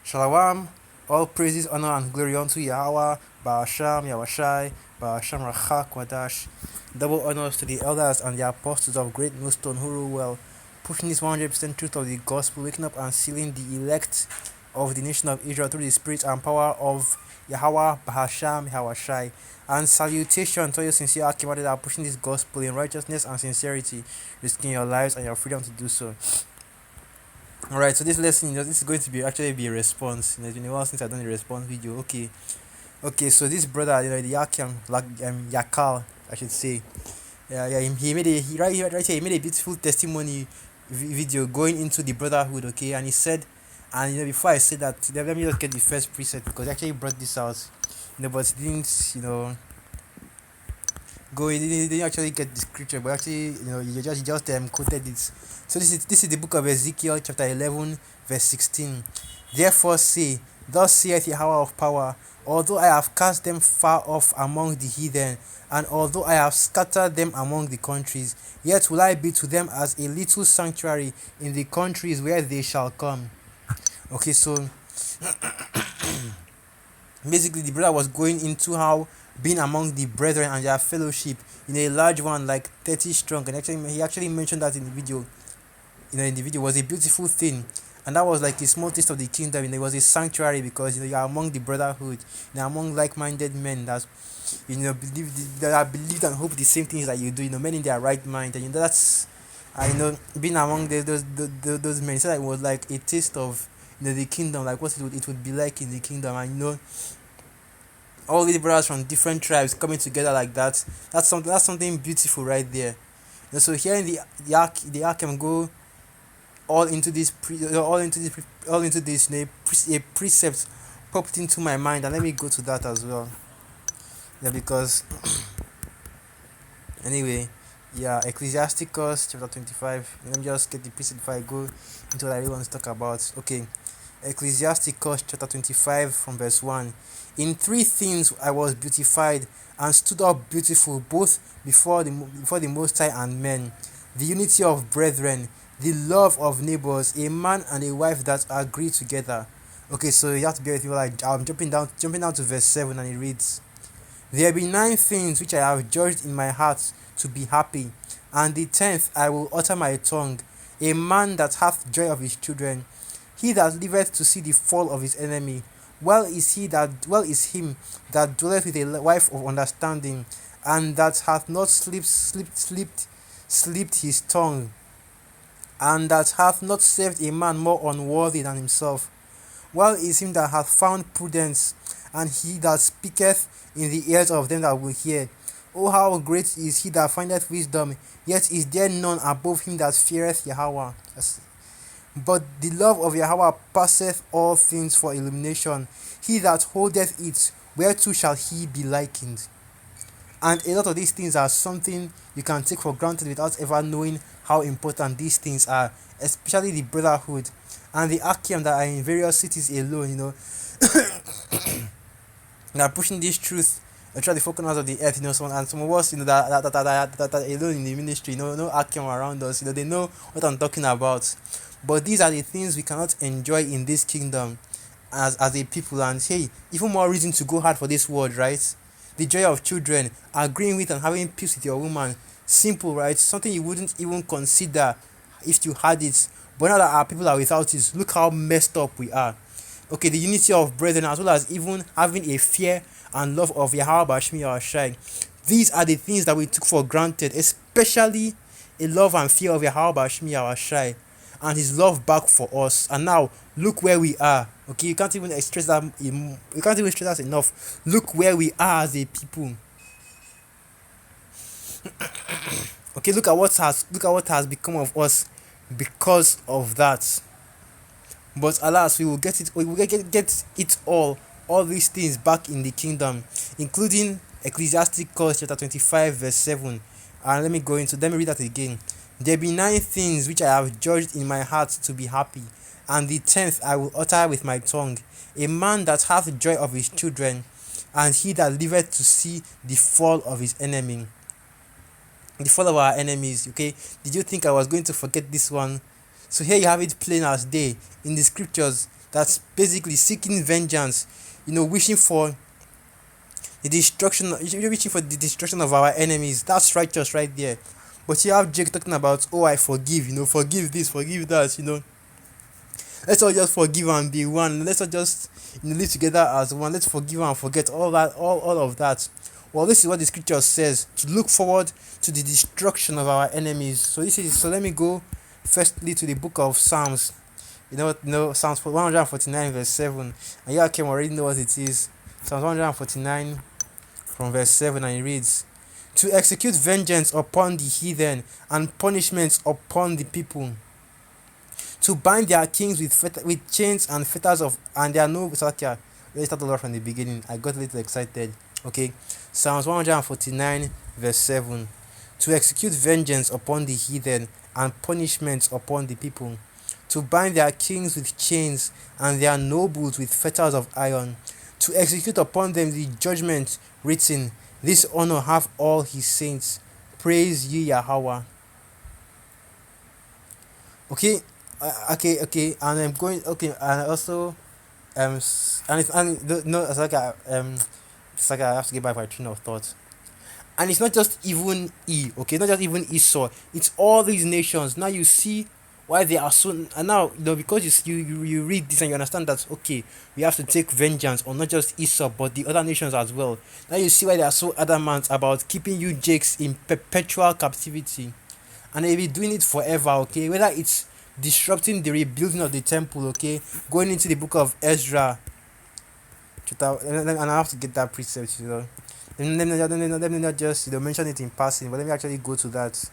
Shalom, all praises, honor, and glory unto Yahweh, Ba'asham, Yahweh Ba'asham Rachak Wadash. Double honors to the elders and the apostles of Great Millstone who rule well, pushing this 100% truth of the gospel, waking up and sealing the elect of the nation of Israel through the spirit and power of Yahweh, Ba'asham, Yahweh. And salutation to your sincere Akimade that are pushing this gospel in righteousness and sincerity, risking your lives and your freedom to do so. All right, so this lesson, this is going to be actually be a response. It's been a while since I've done a response video. Okay. So this brother, the Yakim, like Yakal, I should say. Yeah. He made a right here. He made a beautiful testimony video going into the brotherhood. Okay, and he said, and before I say that, let me just get the first preset because I actually brought this out. But he didn't, he didn't actually get the scripture, but actually, he just quoted it. So this is the book of Ezekiel, chapter 11, verse 16. Therefore say, thus saith Yahweh of power, although I have cast them far off among the heathen, and although I have scattered them among the countries, yet will I be to them as a little sanctuary in the countries where they shall come. Okay, so basically the brother was going into how being among the brethren and their fellowship in a large one like 30 strong, and actually he actually mentioned that in the video. In the video was a beautiful thing, and that was like a small taste of the kingdom. It was a sanctuary because you are among the brotherhood, among like-minded men that believe and hope the same things that you do. Men in their right mind, and that's being among those men. So that it was like a taste of the kingdom, like what it would be like in the kingdom, and all these brothers from different tribes coming together like that. That's something beautiful right there. So here in the ark can go all into this a precept popped into my mind, and let me go to that as well. Yeah, because anyway, yeah, Ecclesiasticus chapter 25. Let me just get the precept before I go into what I really want to talk about. Okay, Ecclesiasticus chapter 25 from verse 1. In three things I was beautified and stood up beautiful both before the Most High and men: the unity of brethren, the love of neighbors, a man and a wife that agree together. Okay, so you have to bear with me. Like I'm jumping down to verse 7, and it reads, there be 9 things which I have judged in my heart to be happy, and the 10th I will utter my tongue: a man that hath joy of his children, he that liveth to see the fall of his enemy. Well is him that dwelleth with a wife of understanding, and that hath not slipped his tongue, and that hath not served a man more unworthy than himself. Well is him that hath found prudence, and he that speaketh in the ears of them that will hear. Oh, how great is he that findeth wisdom, yet is there none above him that feareth Yahweh. But the love of Yahweh passeth all things for illumination. He that holdeth it, whereto shall he be likened? And a lot of these things are something you can take for granted without ever knowing how important these things are, especially the brotherhood and the Akim that are in various cities alone, they are pushing this truth throughout the four corners of the earth, some of us, that are alone in the ministry, no Akim around us, they know what I'm talking about. But these are the things we cannot enjoy in this kingdom as a people, and hey, even more reason to go hard for this world, right? The joy of children, agreeing with and having peace with your woman, simple, right? Something you wouldn't even consider if you had it, but now that our people are without it, look how messed up we are. Okay, the unity of brethren, as well as even having a fear and love of Yahweh Bashmi Yahweh. These are the things that we took for granted, especially a love and fear of Yahweh Bashmi Yahweh and his love back for us. And now look where we are. Okay, you can't even stress that enough. Look where we are as a people. Okay, look at what has become of us because of that. But alas, we will get it all these things back in the kingdom, including Ecclesiasticus chapter 25 verse 7. And let me read that again. There be 9 things which I have judged in my heart to be happy, and the 10th I will utter with my tongue: a man that hath joy of his children, and he that liveth to see the fall of his enemy. The fall of our enemies. Okay, did you think I was going to forget this one? So here you have it plain as day in the scriptures. That's basically seeking vengeance, wishing for you're reaching for the destruction of our enemies. That's righteous right there. But you have Jake talking about, oh, I forgive, forgive this, forgive that. Let's all just forgive and be one. Let's all just live together as one. Let's forgive and forget all that, all of that. Well, this is what the scripture says, to look forward to the destruction of our enemies. So let me go firstly to the book of Psalms. Psalms 149 verse 7. And you can already know what it is. Psalms 149 from verse 7, and it reads, to execute vengeance upon the heathen and punishments upon the people, to bind their kings with chains and fetters of, and their no okay, let's start over from the beginning. I got a little excited. Okay, Psalms 149 verse 7, to execute vengeance upon the heathen and punishments upon the people, to bind their kings with chains and their nobles with fetters of iron, to execute upon them the judgment written, this honor have all his saints, praise ye Yahweh. Okay, okay, and I'm going. Okay, and also, and it's and no, it's like I have to get back my train of thought. And it's not just even okay, not just even Esau. It's all these nations. Now you see why they are so. And now because you read this and you understand that okay, we have to take vengeance on not just Esau but the other nations as well. Now you see why they are so adamant about keeping you Jakes in perpetual captivity, and they'll be doing it forever. Okay, whether it's disrupting the rebuilding of the temple. Okay, going into the book of Ezra. And I have to get that precept. Let me not just mention it in passing, but let me actually go to that.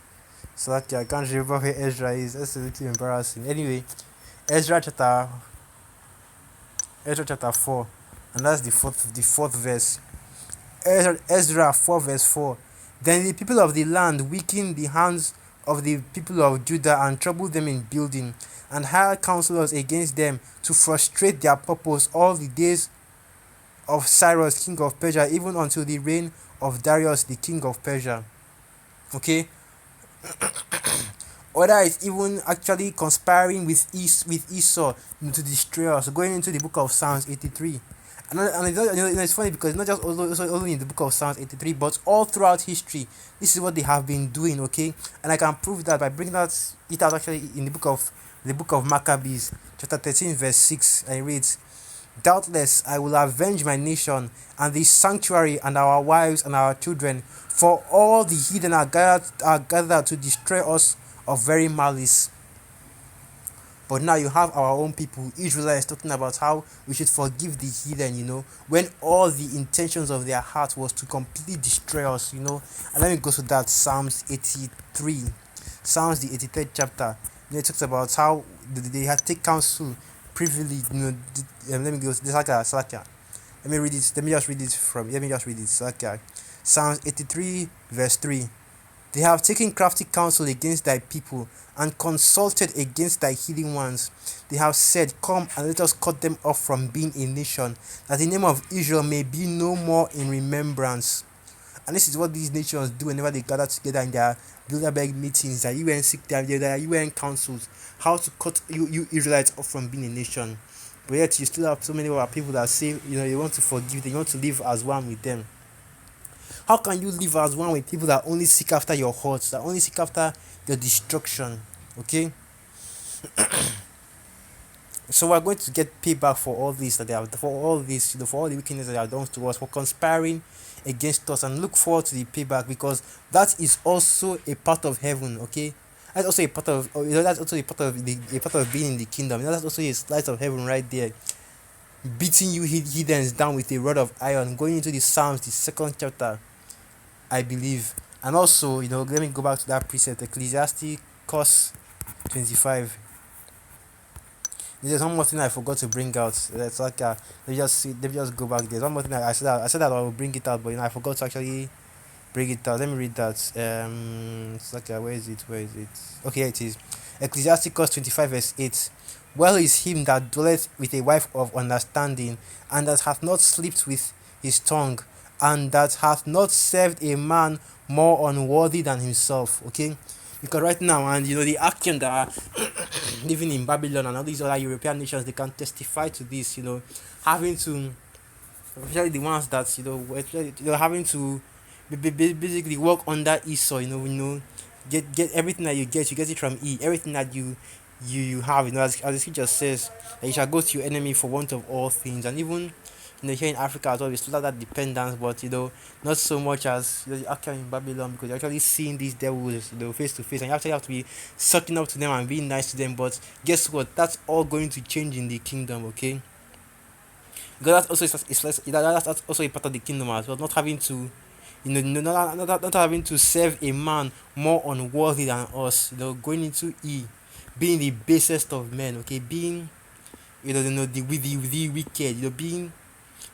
So that I can't remember where Ezra is. That's a little embarrassing. Anyway, Ezra chapter Ezra chapter 4, and that's the fourth verse. Ezra 4 verse 4. Then the people of the land weakened the hands of the people of Judah and troubled them in building, and hired counselors against them to frustrate their purpose all the days of Cyrus king of Persia, even until the reign of Darius the king of Persia. Okay, whether it's even actually conspiring with Esau to destroy us. Going into the book of Psalms 83, and it's funny because it's not just only in the book of Psalms 83, but all throughout history, this is what they have been doing. Okay, and I can prove that by bringing it out actually in the book of Maccabees, chapter 13, verse 6, and it reads, doubtless I will avenge my nation and the sanctuary and our wives and our children, for all the heathen are gathered to destroy us of very malice. But now you have our own people, Israelites, talking about how we should forgive the heathen, when all the intentions of their heart was to completely destroy us. And let me go to that Psalms 83, Psalms the 83rd chapter. It talks about how they had take counsel privily. Let me go. Salakia. Let me just read it. Salakia. Psalms 83 verse 3. They have taken crafty counsel against thy people, and consulted against thy heathen ones. They have said, come and let us cut them off from being a nation, that the name of Israel may be no more in remembrance. And this is what these nations do whenever they gather together in their Bilderberg meetings, their UN councils, how to cut you Israelites off from being a nation. But yet you still have so many other people that say, they want to forgive, they want to live as one with them. How can you live as one with people that only seek after your hurts, that only seek after your destruction? Okay? So we're going to get payback for all this that they have, for all this, for all the wickedness that they have done to us, for conspiring against us, and look forward to the payback, because that is also a part of heaven. Okay, that's also a part of that's also a part of being in the kingdom. That's also a slice of heaven right there, beating you heathens down with a rod of iron. Going into the Psalms, the second chapter, I believe. And also, let me go back to that precept, Ecclesiasticus 25. There's one more thing I forgot to bring out. It's like let me just go back. There's one more thing I said that I will bring it out, but I forgot to actually bring it out. Let me read that. It's like where is it? Okay, here it is. Ecclesiasticus 25 verse 8. Well is him that dwelleth with a wife of understanding, and that hath not slept with his tongue, and that hath not served a man more unworthy than himself. Okay, Because right now, and the action that are living in Babylon and all these other European nations, they can testify to this. Having to, especially the ones that especially, having to basically work under Esau. Get everything that you get it from E. Everything that you have, as the scripture says, that you shall go to your enemy for want of all things. And even here in Africa as well, we still have that dependence, but not so much as the actual in Babylon, because you're actually seeing these devils, face to face, and you actually have to be sucking up to them and being nice to them. But guess what? That's all going to change in the kingdom, okay? Because that's also that's also a part of the kingdom as well. Not having to, not having to serve a man more unworthy than us. Going into E, being the basest of men, okay, being the wicked, being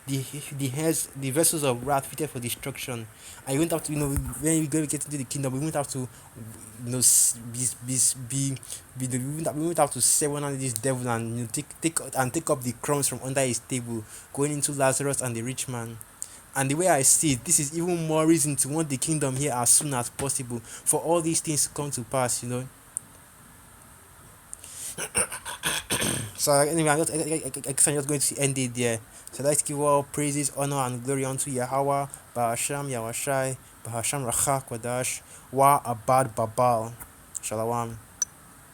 the heads, the vessels of wrath fitted for destruction. And you won't have to, when you go get into the kingdom, we won't have to, we won't have to serve under this devil and take up the crumbs from under his table, going into Lazarus and the rich man. And the way I see it, this is even more reason to want the kingdom here as soon as possible for all these things to come to pass. So anyway, guess I'm just going to end it there. So let's give all praises, honor, and glory unto Yahweh, Bahasham Yahweh Bahasham Rachak Wadash, Wa Abad Babal. Shalom.